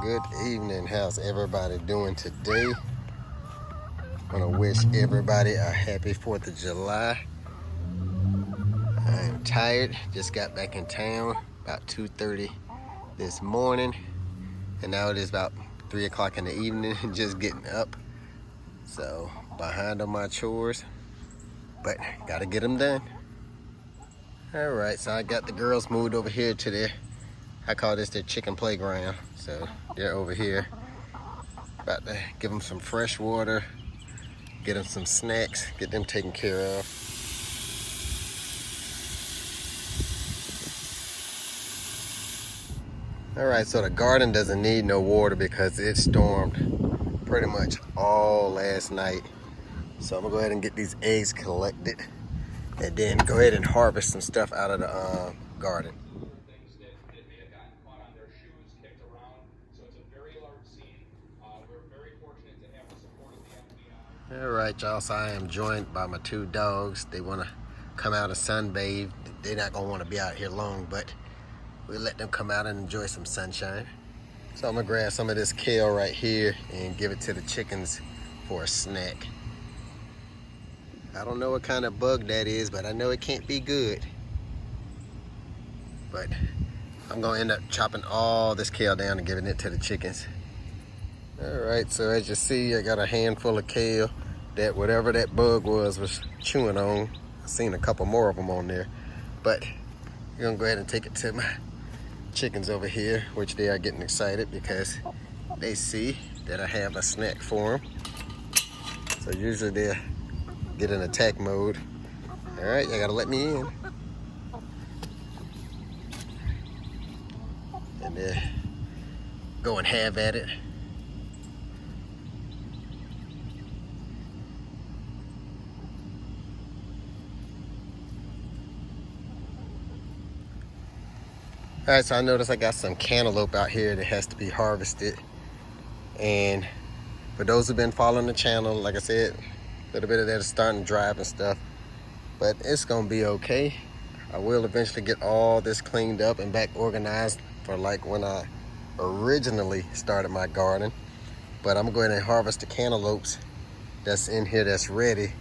Good evening. How's everybody doing today? I want to wish everybody a happy 4th of July. I am tired. Just got back in town about 2:30 this morning. And now it is about 3 o'clock in the evening. Just getting up. So behind on my chores. But got to get them done. Alright, so I got the girls moved over here to their, I call this their chicken playground. So they're over here. About to give them some fresh water, get them some snacks, get them taken care of. Alright, so the garden doesn't need no water because it stormed pretty much all last night. So I'm gonna go ahead and get these eggs collected and then go ahead and harvest some stuff out of the garden. Alright, y'all, so I am joined by my two dogs. They want to come out and sunbathe. They're not going to want to be out here long, but we'll let them come out and enjoy some sunshine. So I'm going to grab some of this kale right here and give it to the chickens for a snack. I don't know what kind of bug that is, but I know it can't be good. But I'm going to end up chopping all this kale down and giving it to the chickens. Alright, so as you see, I got a handful of kale that whatever that bug was chewing on. I've seen a couple more of them on there. But I'm going to go ahead and take it to my chickens over here, which they are getting excited because they see that I have a snack for them. So usually they'll get in attack mode. Alright, you got to let me in. And then go and have at it. Alright, so I noticed I got some cantaloupe out here that has to be harvested. And for those who've been following the channel, like I said, a little bit of that is starting to dry up and stuff. But it's going to be okay. I will eventually get all this cleaned up and back organized for like when I originally started my garden. But I'm going to harvest the cantaloupes that's in here that's ready.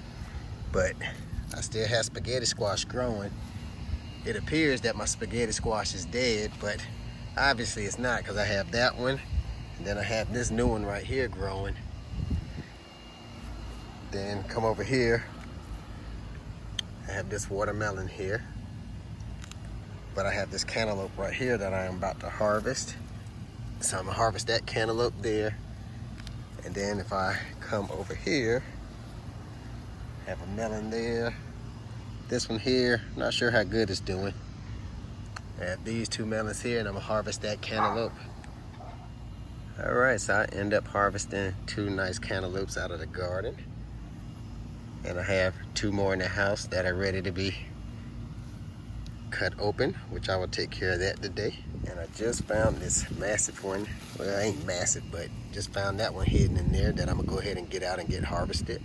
But I still have spaghetti squash growing. It appears that my spaghetti squash is dead, but obviously it's not because I have that one, and then I have this new one right here growing. Then come over here, I have this watermelon here, but I have this cantaloupe right here that I am about to harvest. So I'm gonna harvest that cantaloupe there, and then if I come over here, I have a melon there. This one here, not sure how good it's doing. I have these two melons here and I'm gonna harvest that cantaloupe. All right, so I end up harvesting two nice cantaloupes out of the garden. And I have two more in the house that are ready to be cut open, which I will take care of that today. And I just found this massive one. Well, it ain't massive, but just found that one hidden in there that I'm gonna go ahead and get out and get harvested.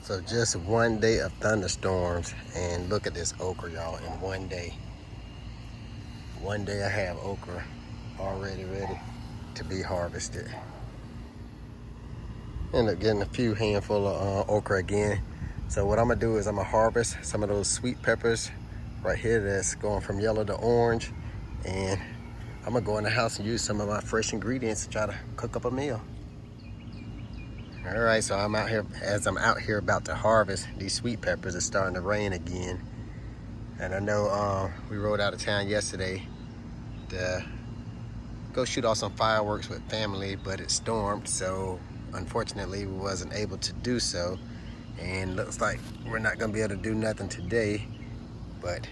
So just one day of thunderstorms, and look at this okra, y'all, in one day. One day I have okra already ready to be harvested. End up getting a few handful of okra again. So what I'm gonna do is I'm gonna harvest some of those sweet peppers right here that's going from yellow to orange, and I'm gonna go in the house and use some of my fresh ingredients to try to cook up a meal. All right, so I'm out here, as I'm out here about to harvest these sweet peppers, it's starting to rain again. And I know we rode out of town yesterday to go shoot off some fireworks with family, but it stormed, so unfortunately we wasn't able to do so. And looks like we're not gonna be able to do nothing today. But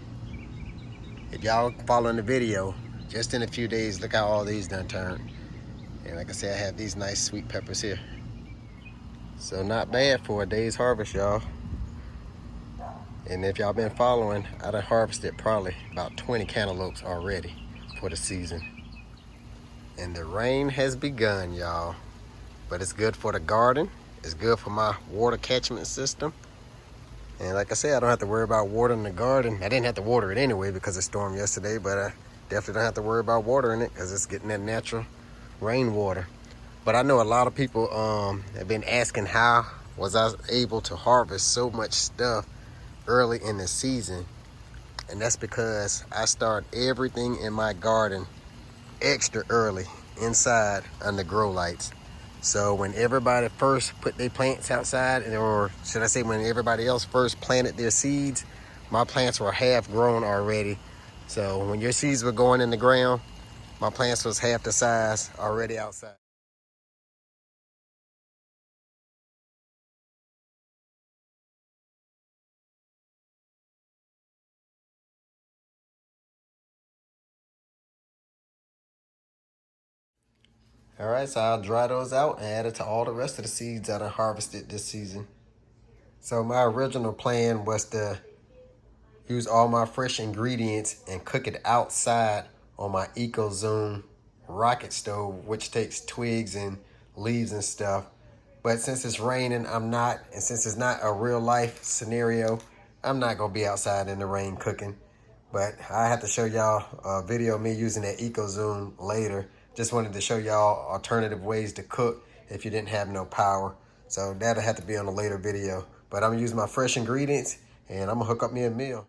if y'all following the video, just in a few days, look how all these done turned. And like I said, I have these nice sweet peppers here. So not bad for a day's harvest, y'all. And if y'all been following, I done harvested probably about 20 cantaloupes already for the season. And the rain has begun, y'all. But it's good for the garden. It's good for my water catchment system. And like I said, I don't have to worry about watering the garden. I didn't have to water it anyway because it stormed yesterday, but I definitely don't have to worry about watering it because it's getting that natural rainwater. But I know a lot of people have been asking how was I able to harvest so much stuff early in the season. And that's because I start everything in my garden extra early inside under grow lights. So when everybody first put their plants outside, or should I say when everybody else first planted their seeds, my plants were half grown already. So when your seeds were going in the ground, my plants was half the size already outside. All right, so I'll dry those out and add it to all the rest of the seeds that I harvested this season. So my original plan was to use all my fresh ingredients and cook it outside on my EcoZoom rocket stove, which takes twigs and leaves and stuff. But since it's raining, I'm not, and since it's not a real life scenario, I'm not gonna be outside in the rain cooking. But I have to show y'all a video of me using that EcoZoom later. Just wanted to show y'all alternative ways to cook if you didn't have no power. So that'll have to be on a later video. But I'm gonna use my fresh ingredients and I'm gonna hook up me a meal.